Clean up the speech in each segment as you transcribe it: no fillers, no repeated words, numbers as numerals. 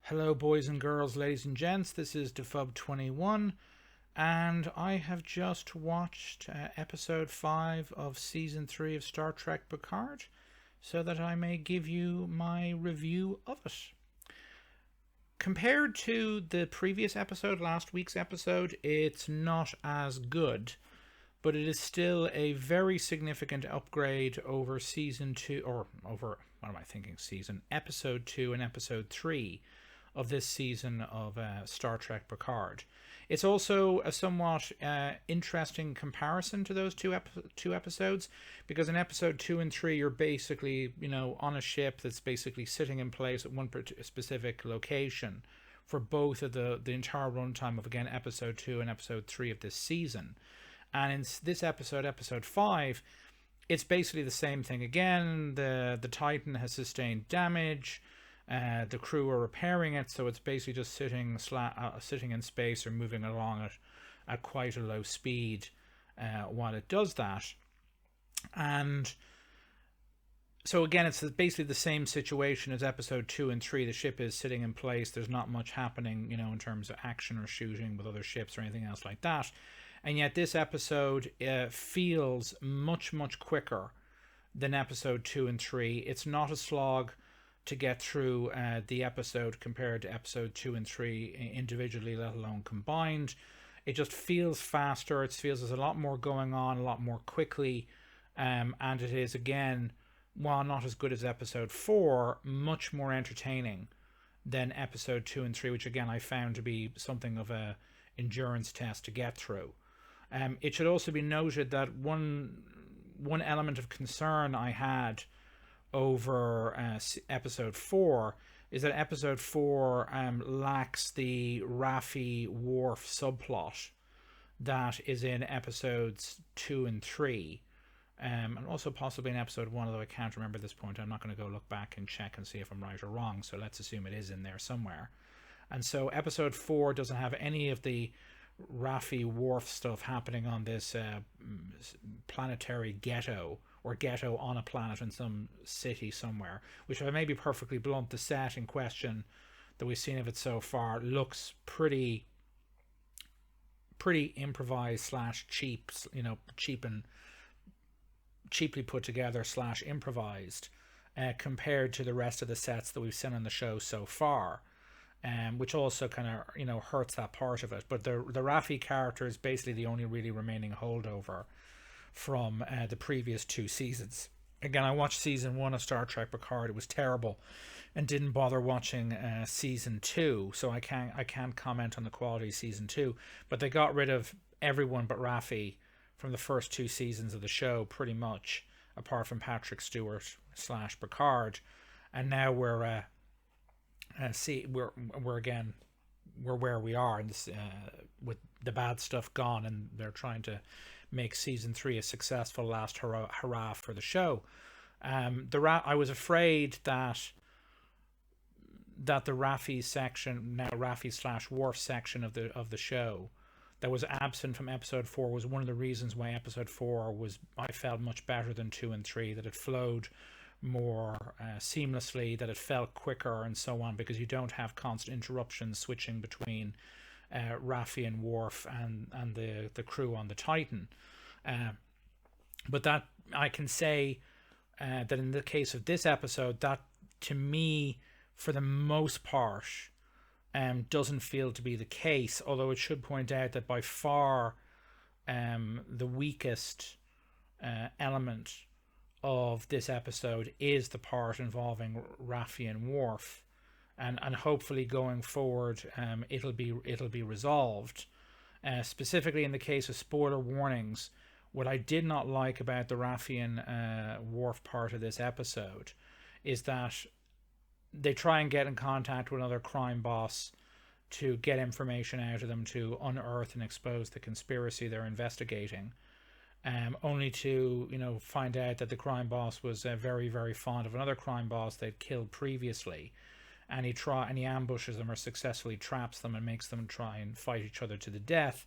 Hello, boys and girls, ladies and gents. This is Defub21, and I have just watched episode 5 of season 3 of Star Trek Picard so that I may give you my review of it. Compared to the previous episode, last week's episode, it's not as good, but it is still a very significant upgrade over season 2, or over, what am I thinking, episode 2 and episode 3 of this season of Star Trek Picard. It's also a somewhat interesting comparison to those two episodes, because in episode 2 and 3 you're basically, on a ship that's basically sitting in place at one specific location for both of the entire runtime of, again, episode 2 and episode 3 of this season. And in this episode, episode 5, it's basically the same thing again. The Titan has sustained damage. The crew are repairing it, so it's basically just sitting in space or moving along at quite a low speed while it does that. And so again, it's basically the same situation as episode 2 and 3. The ship is sitting in place. There's not much happening, in terms of action or shooting with other ships or anything else like that. And yet this episode feels much, much quicker than episode 2 and 3. It's not a slog to get through the episode compared to episode 2 and 3 individually, let alone combined. It just feels faster. It feels there's a lot more going on, a lot more quickly. And it is, again, while not as good as episode 4, much more entertaining than episode 2 and 3, which again I found to be something of a endurance test to get through. It should also be noted that one element of concern I had over episode 4 is that episode 4 lacks the Raffi Worf subplot that is in episodes 2 and 3, and also possibly in episode 1, although I can't remember at this point. I'm not going to go look back and check and see if I'm right or wrong, so let's assume it is in there somewhere. And so episode 4 doesn't have any of the Raffi Worf stuff happening on this planetary ghetto, or ghetto on a planet in some city somewhere, which, if I may be perfectly blunt, the set in question that we've seen of it so far looks pretty improvised slash cheap, cheaply put together slash improvised compared to the rest of the sets that we've seen on the show so far. Which also kind of hurts that part of it. But the Raffi character is basically the only really remaining holdover from the previous 2 seasons. Again, I watched season 1 of Star Trek Picard. It was terrible, and didn't bother watching season 2, so I can't comment on the quality of season 2. But they got rid of everyone but Raffi from the first 2 seasons of the show, pretty much, apart from Patrick Stewart / Picard, and now we're where we are, and with the bad stuff gone, and they're trying to make season 3 a successful last hurrah for the show. I was afraid that the Raffi section, now Raffi / Worf section of the show, that was absent from episode 4, was one of the reasons why episode 4 was, I felt, much better than 2 and 3. That it flowed more seamlessly, that it felt quicker, and so on, because you don't have constant interruptions switching between Raffi and Worf and the crew on the Titan. But that, I can say that in the case of this episode, that to me, for the most part, doesn't feel to be the case, although it should point out that by far the weakest element of this episode is the part involving Raffi and Worf, and hopefully going forward it'll be resolved. Specifically in the case of spoiler warnings, what I did not like about the Raffi and Worf part of this episode is that they try and get in contact with another crime boss to get information out of them, to unearth and expose the conspiracy they're investigating. Only to find out that the crime boss was very, very fond of another crime boss they'd killed previously, and he ambushes them or successfully traps them and makes them try and fight each other to the death.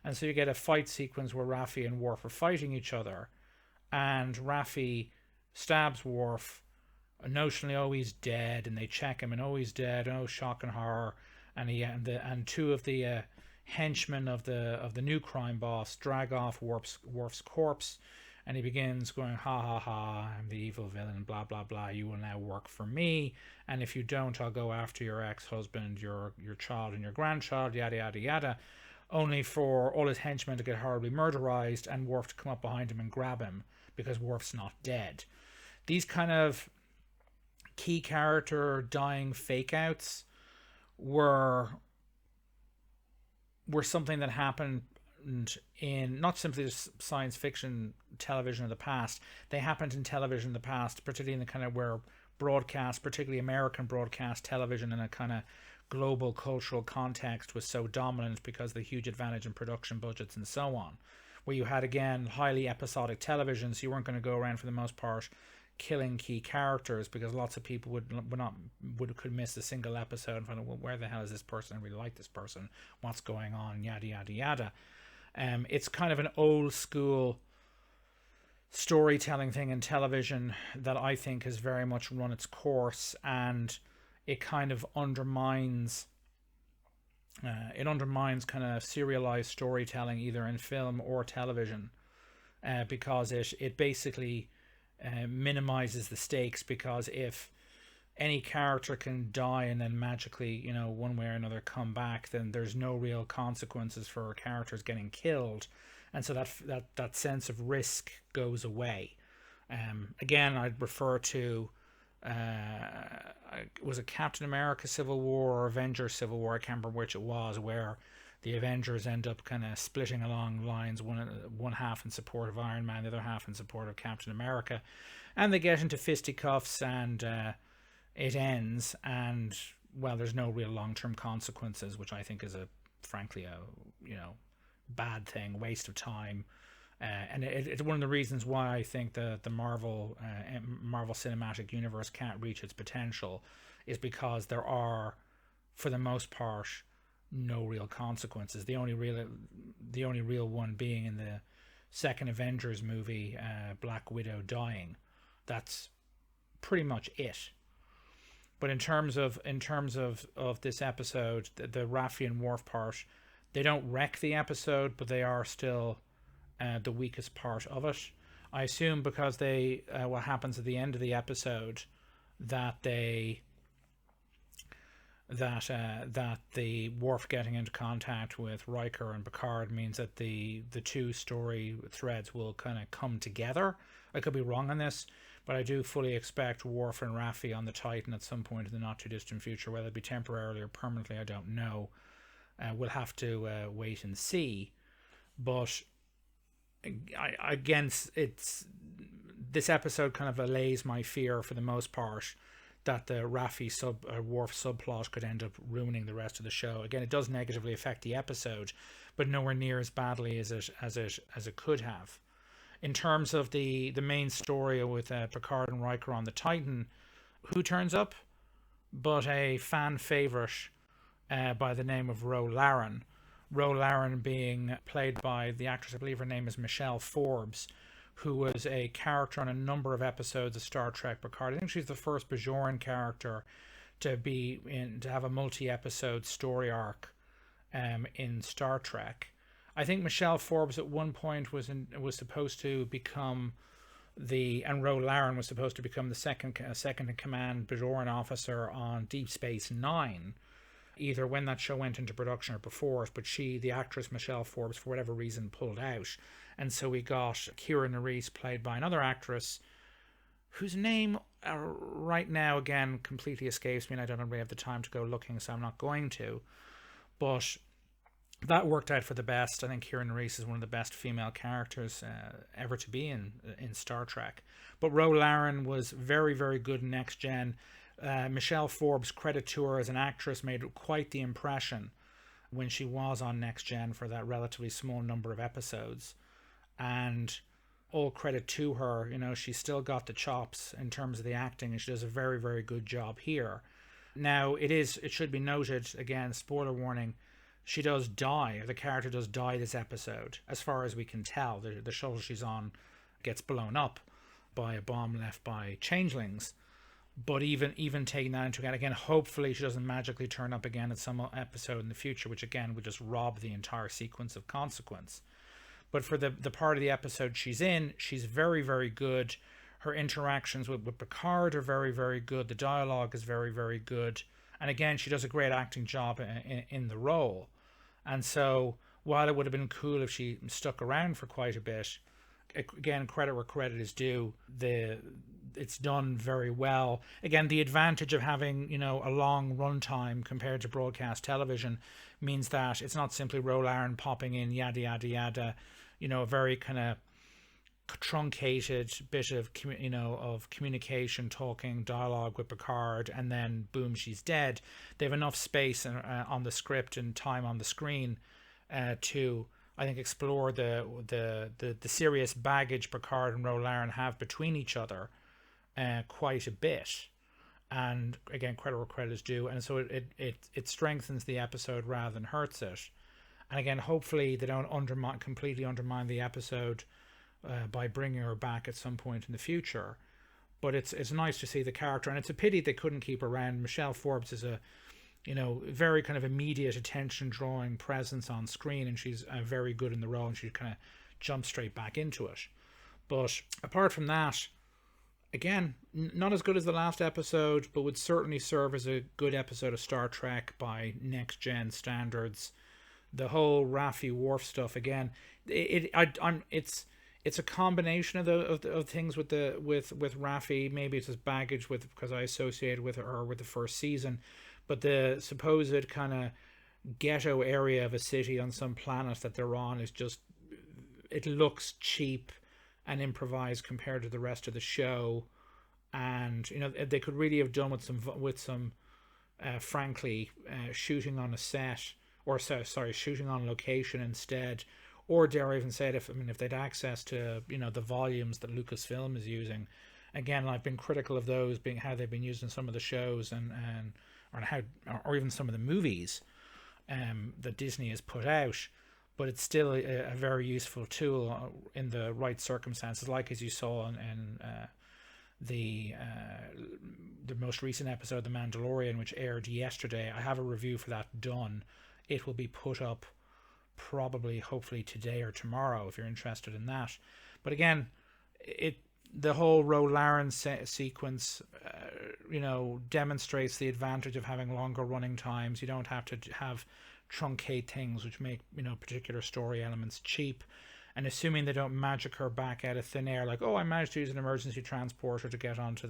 And so you get a fight sequence where Raffi and Worf are fighting each other, and Raffi stabs Worf notionally, oh, he's dead, and they check him, and oh, he's dead, oh, shock and horror, and two of the henchmen of the new crime boss drag off Worf's corpse, and he begins going, ha ha ha, I'm the evil villain, blah blah blah, you will now work for me, and if you don't, I'll go after your ex-husband, your child, and your grandchild, yada yada yada, only for all his henchmen to get horribly murderized and Worf to come up behind him and grab him because Worf's not dead. These kind of key character dying fake outs were something that happened in not simply science fiction television of the past. They happened in television in the past, particularly in the kind of where broadcast, particularly American broadcast television in a kind of global cultural context was so dominant because of the huge advantage in production budgets and so on, where you had, again, highly episodic television, so you weren't going to go around for the most part killing key characters because lots of people could miss a single episode and find out, well, where the hell is this person? I really like this person. What's going on? Yada yada yada. It's kind of an old school storytelling thing in television that I think has very much run its course, and it kind of undermines kind of serialized storytelling either in film or television, because it basically minimizes the stakes, because if any character can die and then magically, one way or another come back, then there's no real consequences for characters getting killed, and so that sense of risk goes away. Again, I'd refer to was it Captain America Civil War or Avengers Civil War? I can't remember which it was, where the Avengers end up kind of splitting along lines, one half in support of Iron Man, the other half in support of Captain America, and they get into fisticuffs, and it ends, and well, there's no real long-term consequences, which I think is frankly a bad thing, waste of time. And it's one of the reasons why I think the Marvel Cinematic Universe can't reach its potential, is because there are, for the most part, no real consequences. The only real one being in the second Avengers movie, Black Widow dying. That's pretty much it. But in terms of this episode, the Raffi and Worf part, they don't wreck the episode, but they are still the weakest part of it. I assume because what happens at the end of the episode, that the Worf getting into contact with Riker and Picard means that the two story threads will kind of come together. I could be wrong on this, but I do fully expect Worf and Raffi on the Titan at some point in the not too distant future. Whether it be temporarily or permanently, I don't know. We'll have to wait and see. But this episode kind of allays my fear, for the most part, that the Raffi Worf subplot could end up ruining the rest of the show. Again, it does negatively affect the episode, but nowhere near as badly as it could have. In terms of the main story with Picard and Riker on the Titan, who turns up but a fan favorite by the name of Ro Laren. Ro Laren being played by the actress, I believe her name is Michelle Forbes, who was a character on a number of episodes of Star Trek Picard. I think she's the first Bajoran character to have a multi-episode story arc in Star Trek. I think Michelle Forbes at one point was supposed to become and Ro Laren was supposed to become the second in command Bajoran officer on Deep Space Nine, either when that show went into production or before it, but the actress Michelle Forbes, for whatever reason, pulled out. And so we got Kira Nerys, played by another actress whose name right now, again, completely escapes me, and I don't really have the time to go looking, so I'm not going to. But that worked out for the best. I think Kira Nerys is one of the best female characters ever to be in Star Trek. But Ro Laren was very, very good in Next Gen. Michelle Forbes, credit to her as an actress, made quite the impression when she was on Next Gen for that relatively small number of episodes. And all credit to her, she's still got the chops in terms of the acting, and she does a very, very good job here. Now, it should be noted, again, spoiler warning, she does die, the character does die this episode, as far as we can tell. The shuttle she's on gets blown up by a bomb left by changelings. But even taking that into account, again, hopefully she doesn't magically turn up again at some episode in the future, which again would just rob the entire sequence of consequence. But for the part of the episode she's in, she's very, very good. Her interactions with Picard are very, very good. The dialogue is very, very good. And again, she does a great acting job in the role. And so, while it would have been cool if she stuck around for quite a bit, again, credit where credit is due. It's done very well. Again, the advantage of having, a long runtime compared to broadcast television means that it's not simply Roland popping in, yada, yada, yada, a very kind of truncated bit of, of communication, talking, dialogue with Picard, and then boom, she's dead. They have enough space on the script and time on the screen to, I think, explore the serious baggage Picard and Roland have between each other quite a bit. And again, credit where credit is due, and so it strengthens the episode rather than hurts it. And again, hopefully they don't completely undermine the episode by bringing her back at some point in the future. But it's nice to see the character, and it's a pity they couldn't keep her around. Michelle Forbes is a very kind of immediate attention drawing presence on screen, and she's very good in the role, and she kind of jumps straight back into it. But apart from that, again, not as good as the last episode, but would certainly serve as a good episode of Star Trek by next gen standards. The whole Raffi Worf stuff, again, it's a combination of things with Raffi. Maybe it's his baggage because I associated with her with the first season, but the supposed kind of ghetto area of a city on some planet that they're on is just, it looks cheap and improvised compared to the rest of the show. And they could really have done with some frankly shooting on a set, or shooting on location instead. Or dare I even say it, if they'd access to the volumes that Lucasfilm is using. Again, I've been critical of those being how they've been used in some of the shows or even some of the movies that Disney has put out. But it's still a very useful tool in the right circumstances, like as you saw in the most recent episode of The Mandalorian, which aired yesterday. I have a review for that done. It will be put up probably, hopefully today or tomorrow if you're interested in that. But again, the whole Roland sequence demonstrates the advantage of having longer running times. You don't have to have truncate things which make particular story elements cheap, and assuming they don't magic her back out of thin air, like, oh, I managed to use an emergency transporter to get onto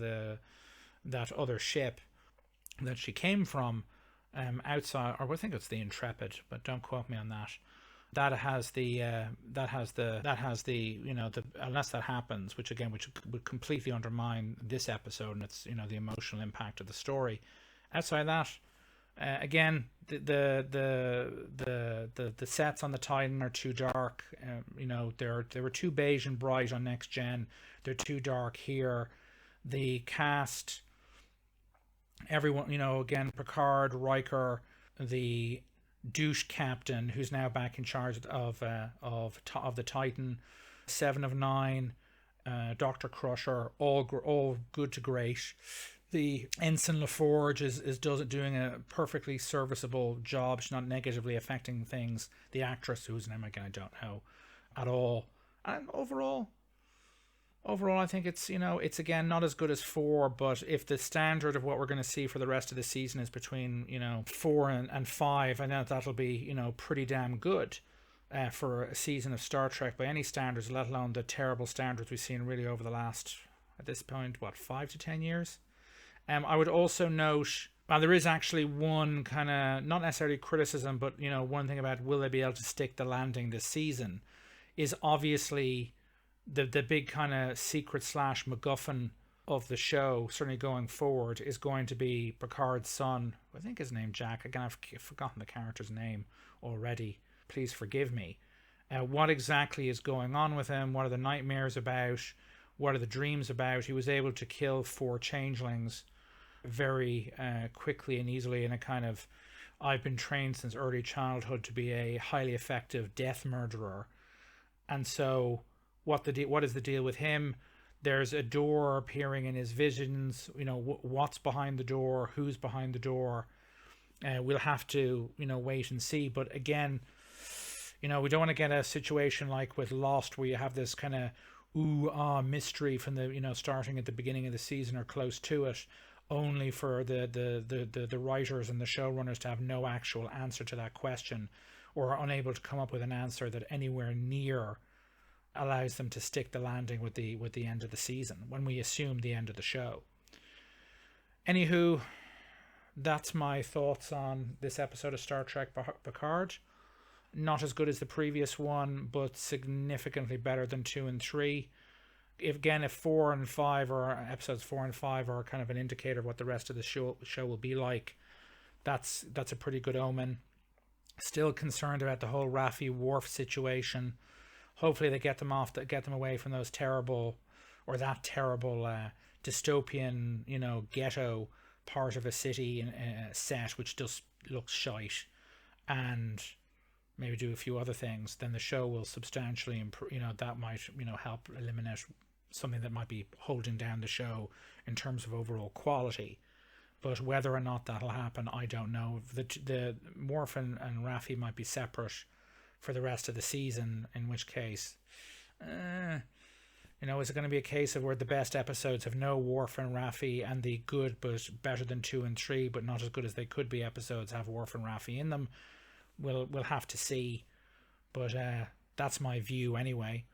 that other ship that she came from outside, or I think it's the Intrepid, but don't quote me on that. Unless that happens, which would completely undermine this episode and its the emotional impact of the story. Outside that, again, the sets on the Titan are too dark. They were too beige and bright on Next Gen. They're too dark here. The cast, everyone, again, Picard, Riker, the douche captain who's now back in charge of the Titan, 7 of 9, Dr. Crusher, all good to great. The Ensign LaForge is doing a perfectly serviceable job. She's not negatively affecting things. The actress, whose name again I don't know at all. And overall, I think it's again not as good as 4, but if the standard of what we're going to see for the rest of the season is between 4 and 5, I know that'll be pretty damn good for a season of Star Trek by any standards, let alone the terrible standards we've seen really over the last, at this point, 5 to 10 years. I would also note, there is actually one kind of, not necessarily criticism, but one thing about will they be able to stick the landing this season is obviously the big kind of secret / MacGuffin of the show, certainly going forward, is going to be Picard's son. I think his name Jack. Again, I've forgotten the character's name already. Please forgive me. What exactly is going on with him? What are the nightmares about? What are the dreams about? He was able to kill 4 changelings very quickly and easily in a kind of, I've been trained since early childhood to be a highly effective death murderer. And so what is the deal with him? There's a door appearing in his visions. What's behind the door, who's behind the door. We'll have to, wait and see. But again, we don't want to get a situation like with Lost where you have this kind of mystery from the, starting at the beginning of the season or close to it, only for the writers and the showrunners to have no actual answer to that question, or are unable to come up with an answer that anywhere near allows them to stick the landing with the end of the season, when we assume the end of the show. Anywho, that's my thoughts on this episode of Star Trek Picard. Not as good as the previous one, but significantly better than 2 and 3. If 4 and 5 or episodes 4 and 5 are kind of an indicator of what the rest of the show will be like, that's a pretty good omen. Still concerned about the whole Raffi Worf situation. Hopefully they get them away from those terrible dystopian, ghetto part of a city set, which just looks shite, and maybe do a few other things. Then the show will substantially improve. That might help eliminate something that might be holding down the show in terms of overall quality. But whether or not that'll happen, I don't know. The Worf and Raffi might be separate for the rest of the season, in which case, is it going to be a case of where the best episodes have no Worf and Raffi, and the good but better than 2 and 3 but not as good as they could be episodes have Worf and Raffi in them? We'll have to see. But that's my view anyway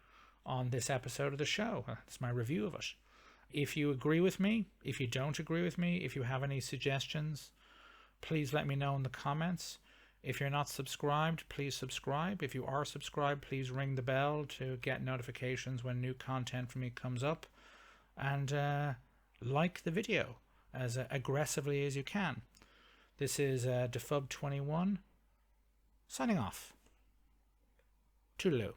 on this episode of the show. That's my review of it. If you agree with me, if you don't agree with me, if you have any suggestions, please let me know in the comments. If you're not subscribed, please subscribe. If you are subscribed, please ring the bell to get notifications when new content from me comes up. And like the video as aggressively as you can. This is Defub21 signing off. Toodaloo.